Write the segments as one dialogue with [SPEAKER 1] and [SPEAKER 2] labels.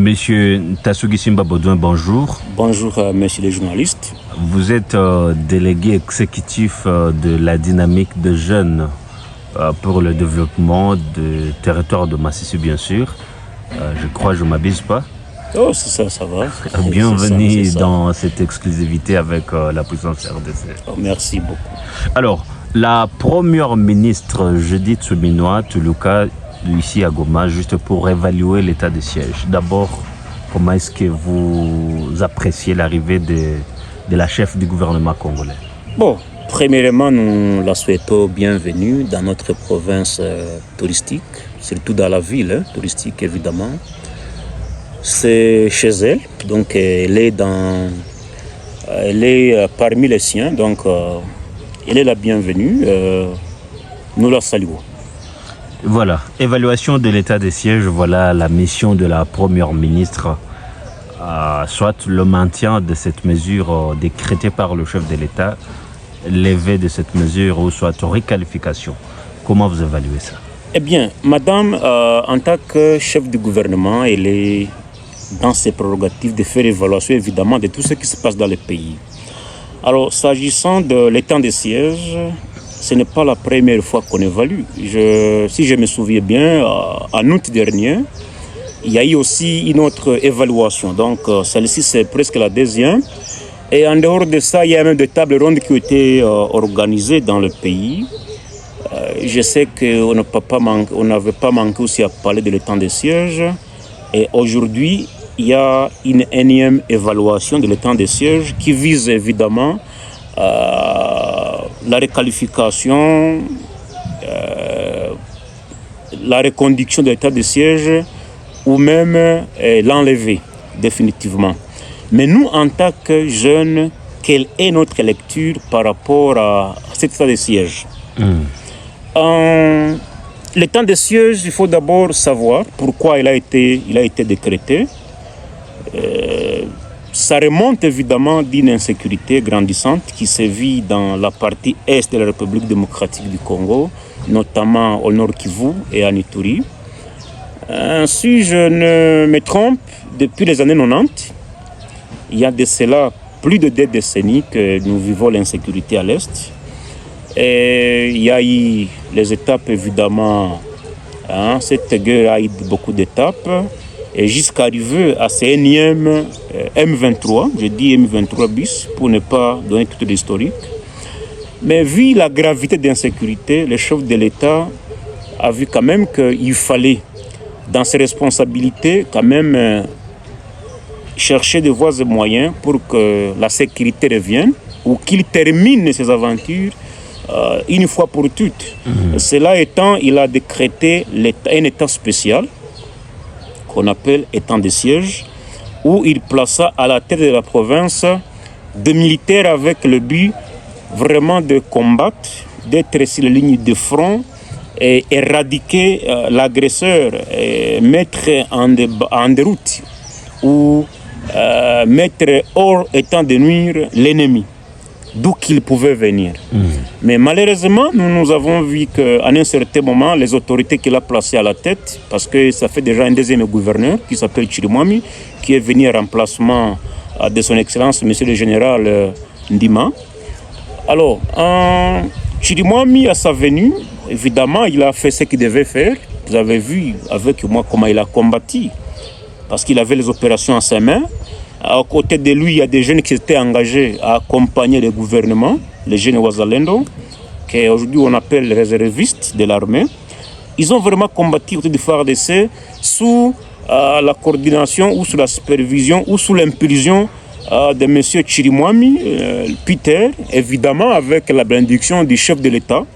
[SPEAKER 1] Monsieur Tassougui Simba Baudouin, bonjour.
[SPEAKER 2] Bonjour, monsieur les journalistes.
[SPEAKER 1] Vous êtes délégué exécutif de la dynamique de jeunes pour le développement du territoire de Massissi, bien sûr. Je crois que je ne m'abuse pas.
[SPEAKER 2] Oh, c'est ça, ça va.
[SPEAKER 1] Bienvenue
[SPEAKER 2] c'est ça.
[SPEAKER 1] dans cette exclusivité avec la puissance RDC.
[SPEAKER 2] Oh, merci beaucoup.
[SPEAKER 1] Alors, la première ministre Judith Suminwa Tuluka, ici à Goma, juste pour évaluer l'état de siège. D'abord, comment est-ce que vous appréciez l'arrivée de la chef du gouvernement congolais?
[SPEAKER 2] Bon, premièrement, nous la souhaitons bienvenue dans notre province touristique, surtout dans la ville touristique, évidemment. C'est chez elle, donc elle est parmi les siens, donc elle est la bienvenue. Nous la saluons.
[SPEAKER 1] Voilà, évaluation de l'état des sièges, voilà la mission de la première ministre, soit le maintien de cette mesure décrétée par le chef de l'État, levée de cette mesure ou soit requalification. Comment vous évaluez ça?
[SPEAKER 2] Eh bien, madame, en tant que chef du gouvernement, elle est dans ses prérogatives de faire évaluation évidemment de tout ce qui se passe dans le pays. Alors, s'agissant de l'état des sièges, ce n'est pas la première fois qu'on évalue. Si je me souviens bien, en août dernier, il y a eu aussi une autre évaluation. Donc, celle-ci, c'est presque la deuxième. Et en dehors de ça, il y a même des tables rondes qui ont été organisées dans le pays. Je sais qu'on n'avait pas manqué aussi à parler de l'état des sièges. Et aujourd'hui, il y a une énième évaluation de l'état des sièges qui vise évidemment la requalification, la reconduction de l'état de siège ou même l'enlever définitivement. Mais nous, en tant que jeunes, quelle est notre lecture par rapport à cet état de siège? L'état de siège, il faut d'abord savoir pourquoi il a été décrété. Ça remonte évidemment d'une insécurité grandissante qui sévit dans la partie est de la République démocratique du Congo, notamment au Nord Kivu et à Ituri. Si je ne me trompe, depuis les années 90, il y a de cela plus de 2 décennies que nous vivons l'insécurité à l'Est. Et il y a eu les étapes évidemment, cette guerre a eu beaucoup d'étapes. Et jusqu'à arriver à ces énièmes M23, je dis M23 bis pour ne pas donner toute l'historique. Mais vu la gravité de l'insécurité, le chef de l'État a vu quand même qu'il fallait, dans ses responsabilités, quand même chercher des voies et moyens pour que la sécurité revienne ou qu'il termine ses aventures une fois pour toutes. Cela étant, il a décrété un état spécial qu'on appelle état de siège, où il plaça à la tête de la province des militaires avec le but vraiment de combattre, d'être sur la ligne de front et éradiquer l'agresseur, et mettre en déroute ou mettre hors état de nuire l'ennemi, d'où qu'il pouvait venir. Mais malheureusement, nous avons vu qu'à un certain moment, les autorités qu'il a placées à la tête, parce que ça fait déjà un deuxième gouverneur qui s'appelle Chirimwami, qui est venu en remplacement de son Excellence, Monsieur le Général Ndima. Alors, Chirimwami, à sa venue, évidemment, il a fait ce qu'il devait faire. Vous avez vu avec moi comment il a combattu, parce qu'il avait les opérations en sa main. À côté de lui, il y a des jeunes qui étaient engagés à accompagner le gouvernement, les jeunes Wazalendo, qu'aujourd'hui on appelle les réservistes de l'armée. Ils ont vraiment combattu autour du FARDC sous la coordination ou sous la supervision ou sous l'impulsion de M. Chirimwami, Peter, évidemment avec la bénédiction du chef de l'État,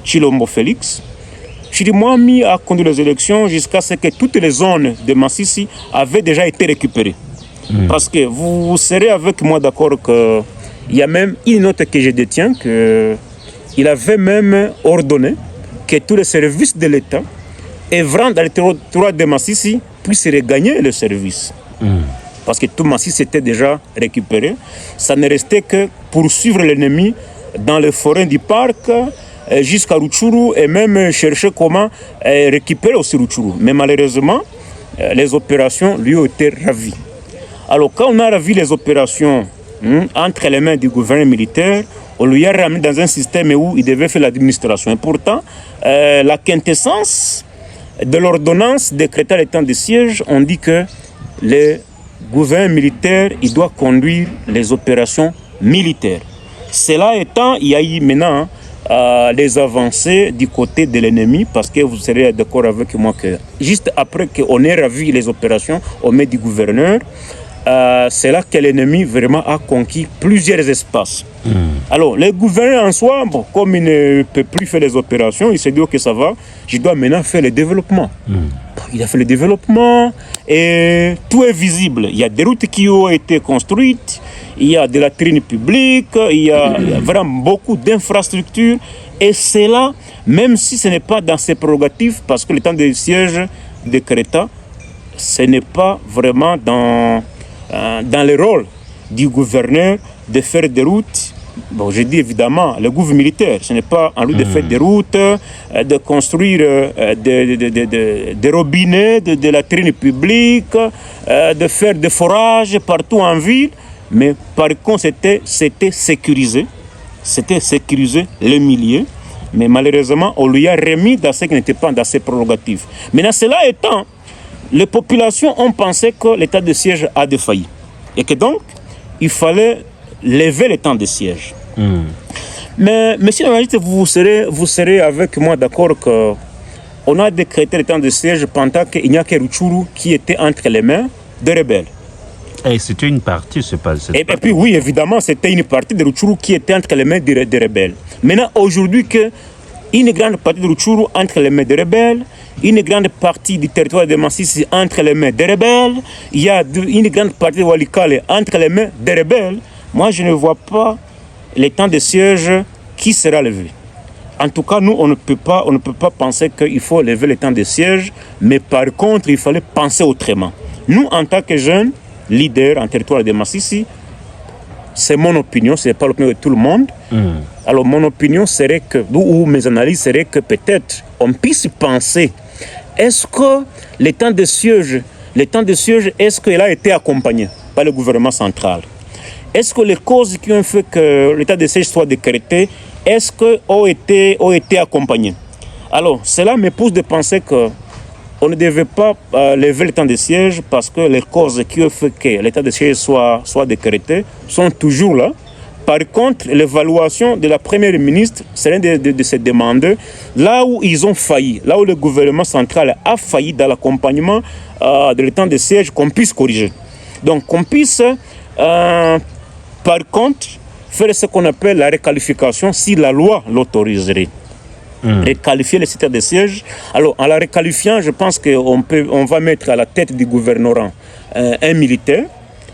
[SPEAKER 2] Tshilombo Félix. Chirimwami a conduit les élections jusqu'à ce que toutes les zones de Massissi avaient déjà été récupérées. Parce que vous serez avec moi d'accord qu'il y a même une note que je détiens, qu'il avait même ordonné que tous les services de l'État œuvrant dans le territoire de Massissi puissent regagner le service. Parce que tout Massissi était déjà récupéré. Ça ne restait que poursuivre l'ennemi dans les forêts du parc jusqu'à Rutshuru et même chercher comment récupérer aussi Rutshuru. Mais malheureusement, les opérations lui ont été ravies. Alors quand on a ravi les opérations entre les mains du gouvernement militaire, on lui a ramené dans un système où il devait faire l'administration. Et pourtant, la quintessence de l'ordonnance décrétant l'état de siège, on dit que le gouvernement militaire, il doit conduire les opérations militaires. Cela étant, il y a eu maintenant les avancées du côté de l'ennemi, parce que vous serez d'accord avec moi que juste après qu'on ait ravi les opérations au main du gouverneur, c'est là que l'ennemi vraiment a conquis plusieurs espaces. Alors, le gouverneur en soi, bon, comme il ne peut plus faire les opérations, il s'est dit, ok, ça va, je dois maintenant faire le développement. Il a fait le développement et tout est visible. Il y a des routes qui ont été construites, il y a de la latrines publique, il y a vraiment beaucoup d'infrastructures. Et c'est là, même si ce n'est pas dans ses prérogatives, parce que le temps de siège décrété, ce n'est pas vraiment dans le rôle du gouverneur de faire des routes. Bon, je dis évidemment, le gouvernement militaire, ce n'est pas en lui de faire des routes, de construire des robinets, de latrines publiques, de faire des forages partout en ville, mais par contre, c'était sécurisé. C'était sécurisé le milieu, mais malheureusement, on lui a remis dans ce qui n'était pas dans ses prérogatives. Maintenant, cela étant, les populations ont pensé que l'état de siège a défailli et que donc, il fallait lever le temps de siège. Mais, monsieur le journaliste, vous serez avec moi d'accord qu'on a décrété le temps de siège pendant qu'il n'y a que Rutshuru qui était entre les mains des rebelles.
[SPEAKER 1] Et c'était une partie, c'est pas...
[SPEAKER 2] Et puis oui, évidemment, c'était une partie de Rutshuru qui était entre les mains des rebelles. Maintenant, aujourd'hui, une grande partie de Rutshuru entre les mains des rebelles, une grande partie du territoire de Massissi entre les mains des rebelles, il y a une grande partie de Walikale entre les mains des rebelles. Moi, je ne vois pas le temps de siège qui sera levé. En tout cas, nous, on ne peut pas penser qu'il faut lever le temps de siège, mais par contre, il fallait penser autrement. Nous, en tant que jeunes leaders en territoire de Massissi, c'est mon opinion, ce n'est pas l'opinion de tout le monde. Alors, mon opinion serait que, ou mes analyses seraient que peut-être on puisse penser, est-ce que le temps de siège, est-ce qu'il a été accompagné par le gouvernement central? Est-ce que les causes qui ont fait que l'état de siège soit décrété, est-ce qu'elles ont été accompagnées? Alors, cela me pousse de penser qu'on ne devait pas lever le temps de siège parce que les causes qui ont fait que l'état de siège soit décrété sont toujours là. Par contre, l'évaluation de la première ministre serait de se demander là où ils ont failli, là où le gouvernement central a failli dans l'accompagnement de l'état de siège, qu'on puisse corriger. Donc, qu'on puisse... par contre, faire ce qu'on appelle la réqualification si la loi l'autoriserait. Réqualifier les états de siège. Alors, en la réqualifiant, je pense qu'on va mettre à la tête du gouvernorat un militaire,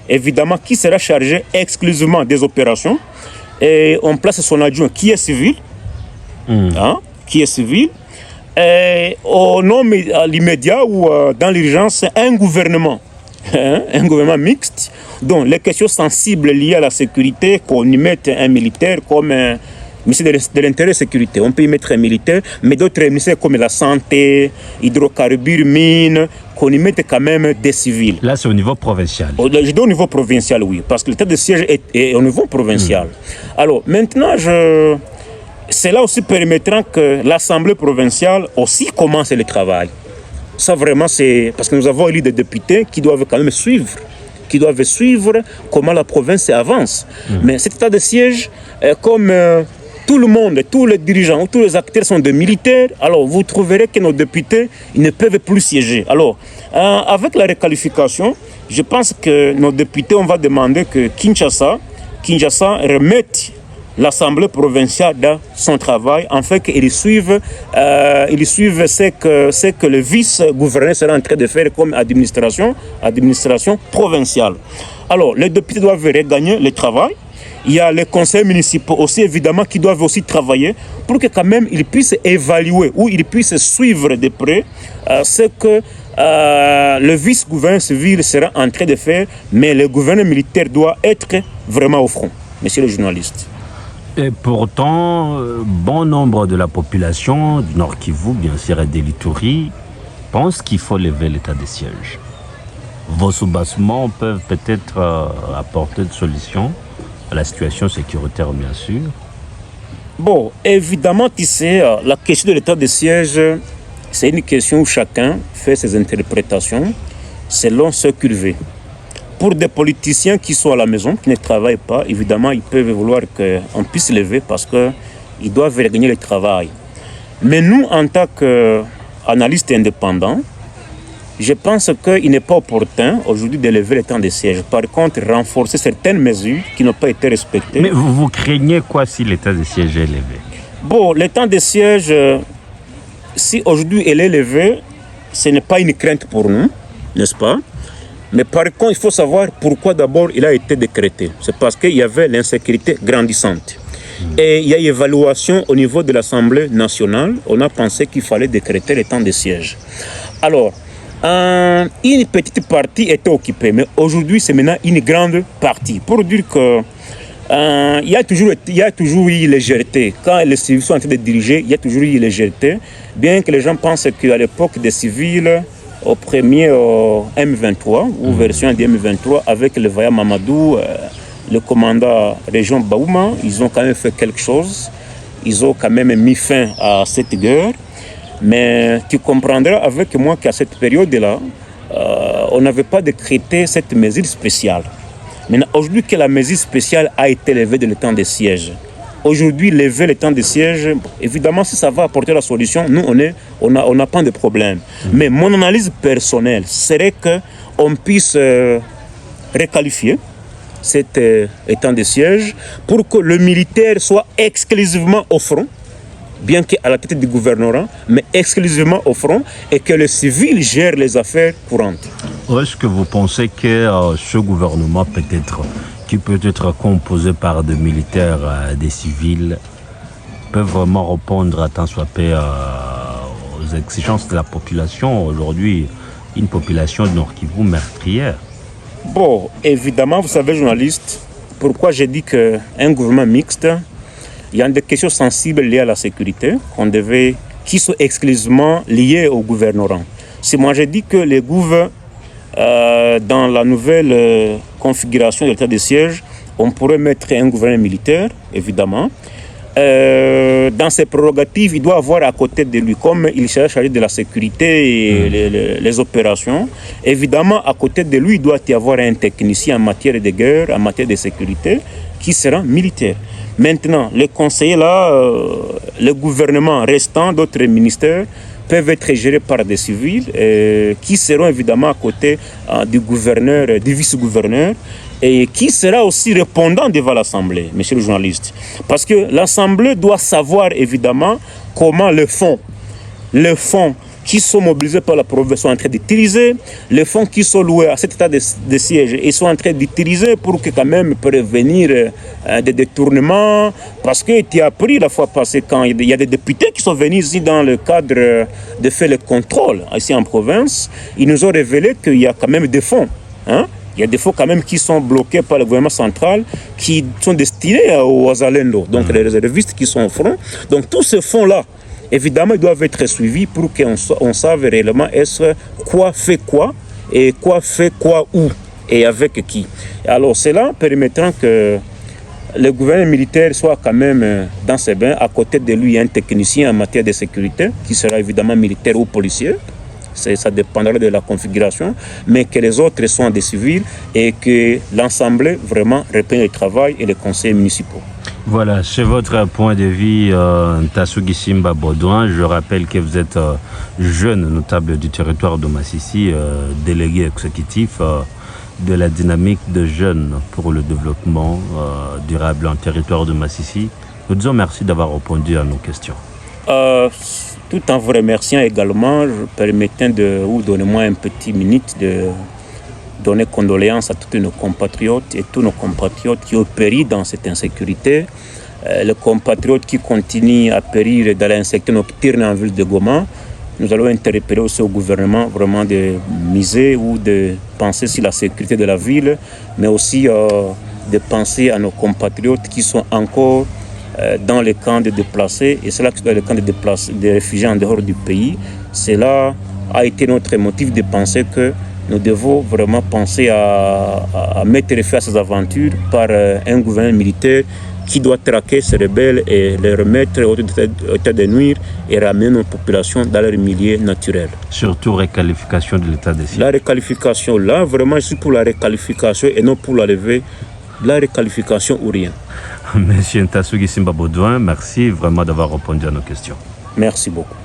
[SPEAKER 2] évidemment, qui sera chargé exclusivement des opérations. Et on place son adjoint qui est civil. Et on nomme à l'immédiat ou dans l'urgence un gouvernement. Un gouvernement mixte, dont les questions sensibles liées à la sécurité, qu'on y mette un militaire comme un ministère de l'Intérieur et sécurité. On peut y mettre un militaire, mais d'autres ministères comme la santé, hydrocarbures, mines, qu'on y mette quand même des civils.
[SPEAKER 1] Là, c'est au niveau provincial.
[SPEAKER 2] Je dis au niveau provincial, oui, parce que l'état de siège est au niveau provincial. Alors, maintenant, cela aussi permettra que l'Assemblée provinciale aussi commence le travail. Ça vraiment, c'est parce que nous avons élu des députés qui doivent quand même suivre comment la province avance. Mais cet état de siège, comme tout le monde, tous les dirigeants, tous les acteurs sont des militaires, alors vous trouverez que nos députés ils ne peuvent plus siéger. Alors, avec la réqualification, je pense que nos députés, on va demander que Kinshasa remette l'Assemblée provinciale dans son travail, en fait qu'ils suivent ce que le vice-gouverneur sera en train de faire comme administration provinciale. Alors, les députés doivent regagner le travail. Il y a les conseils municipaux aussi, évidemment, qui doivent aussi travailler pour que quand même ils puissent évaluer ou ils puissent suivre de près ce que le vice-gouverneur civil sera en train de faire, mais le gouverneur militaire doit être vraiment au front, monsieur le journaliste.
[SPEAKER 1] Et pourtant, bon nombre de la population du Nord Kivu, bien sûr, et de l'Ituri, pense qu'il faut lever l'état de siège. Vos soubassements peuvent peut-être apporter de solutions à la situation sécuritaire, bien sûr.
[SPEAKER 2] Bon, évidemment, tu sais, la question de l'état de siège, c'est une question où chacun fait ses interprétations selon ce qu'il veut. Pour des politiciens qui sont à la maison, qui ne travaillent pas, évidemment, ils peuvent vouloir qu'on puisse lever parce qu'ils doivent gagner le travail. Mais nous, en tant qu'analystes indépendants, je pense qu'il n'est pas opportun aujourd'hui de lever le temps de siège. Par contre, renforcer certaines mesures qui n'ont pas été respectées.
[SPEAKER 1] Mais vous craignez quoi si l'état de siège est levé?
[SPEAKER 2] Bon, le temps de siège, si aujourd'hui elle est levée, ce n'est pas une crainte pour nous, n'est-ce pas? Mais par contre, il faut savoir pourquoi d'abord il a été décrété. C'est parce qu'il y avait l'insécurité grandissante. Et il y a une évaluation au niveau de l'Assemblée nationale. On a pensé qu'il fallait décréter le temps de siège. Alors, une petite partie était occupée, mais aujourd'hui, c'est maintenant une grande partie. Pour dire que il y a toujours eu légèreté. Quand les civils sont en train de diriger, il y a toujours eu légèreté. Bien que les gens pensent qu'à l'époque des civils, au premier M23, ou version de M23, avec le vaillant Mamadou, le commandant région Baouma, ils ont quand même fait quelque chose. Ils ont quand même mis fin à cette guerre. Mais tu comprendras avec moi qu'à cette période-là, on n'avait pas décrété cette mesure spéciale. Maintenant, aujourd'hui que la mesure spéciale a été levée de le temps de siège, aujourd'hui, lever le temps de siège, évidemment, si ça va apporter la solution, nous, on n'a pas de problème. Mais mon analyse personnelle serait qu'on puisse requalifier cet temps de siège pour que le militaire soit exclusivement au front, bien qu'à la tête du gouvernorat, mais exclusivement au front, et que le civil gère les affaires courantes.
[SPEAKER 1] Est-ce que vous pensez que ce gouvernement qui peut être composé par des militaires, des civils, peut vraiment répondre à tant soit peu aux exigences de la population aujourd'hui, une population de Nord-Kivu meurtrière?
[SPEAKER 2] Bon, évidemment, vous savez, journaliste, pourquoi j'ai dit qu'un gouvernement mixte, il y a des questions sensibles liées à la sécurité qui sont exclusivement liées au gouvernorat. Si moi j'ai dit que les gouvernements, dans la nouvelle configuration de l'état de siège, on pourrait mettre un gouvernement militaire, évidemment. Dans ses prérogatives, il doit avoir à côté de lui, comme il sera chargé de la sécurité et les opérations, évidemment, à côté de lui, il doit y avoir un technicien en matière de guerre, en matière de sécurité, qui sera militaire. Maintenant, les conseillers là, le gouvernement restant, d'autres ministères, peuvent être gérés par des civils qui seront évidemment à côté du gouverneur, du vice-gouverneur, et qui sera aussi répondant devant l'Assemblée, monsieur le journaliste. Parce que l'Assemblée doit savoir évidemment comment le fonds qui sont mobilisés par la province sont en train d'utiliser, les fonds qui sont loués à cet état de siège, ils sont en train d'utiliser pour que quand même prévenir des détournements. Parce que tu as appris la fois passée quand il y a des députés qui sont venus ici dans le cadre de faire le contrôle ici en province, ils nous ont révélé qu'il y a quand même des fonds. Il y a des fonds quand même qui sont bloqués par le gouvernement central, qui sont destinés aux Azalendo, donc les réservistes qui sont au front. Donc tous ces fonds-là, évidemment, ils doivent être suivis pour qu'on sache réellement quoi fait quoi et quoi fait quoi où et avec qui. Alors cela permettra que le gouvernement militaire soit quand même dans ses bains. À côté de lui, il y a un technicien en matière de sécurité qui sera évidemment militaire ou policier. Ça dépendra de la configuration, mais que les autres soient des civils et que l'Assemblée vraiment reprenne le travail et les conseils municipaux.
[SPEAKER 1] Voilà, c'est votre point de vue, Ntasugi Simba Baudouin. Je rappelle que vous êtes jeune notable du territoire de Massissi, délégué exécutif de la dynamique de jeunes pour le développement durable en territoire de Massissi. Nous disons merci d'avoir répondu à nos questions.
[SPEAKER 2] Tout en vous remerciant également, permettez de vous donner moi un petit minute de donner condoléances à tous nos compatriotes et tous nos compatriotes qui ont péri dans cette insécurité. Les compatriotes qui continuent à périr dans l'insécurité nocturne en ville de Goma. Nous allons interpeller aussi au gouvernement vraiment de miser ou de penser sur la sécurité de la ville, mais aussi de penser à nos compatriotes qui sont encore dans les camps de déplacés, et c'est là que dans les camps de réfugiés en dehors du pays, c'est là a été notre motif de penser que nous devons vraiment penser à mettre fin à ces aventures par un gouvernement militaire qui doit traquer ces rebelles et les remettre au état de nuire et ramener nos populations dans leur milieu naturel.
[SPEAKER 1] Surtout requalification de l'état des sièges.
[SPEAKER 2] La requalification, là, vraiment, je suis pour la requalification et non pour la levée. La requalification ou rien.
[SPEAKER 1] Monsieur Ntassougui Simba Baudouin, merci vraiment d'avoir répondu à nos questions.
[SPEAKER 2] Merci beaucoup.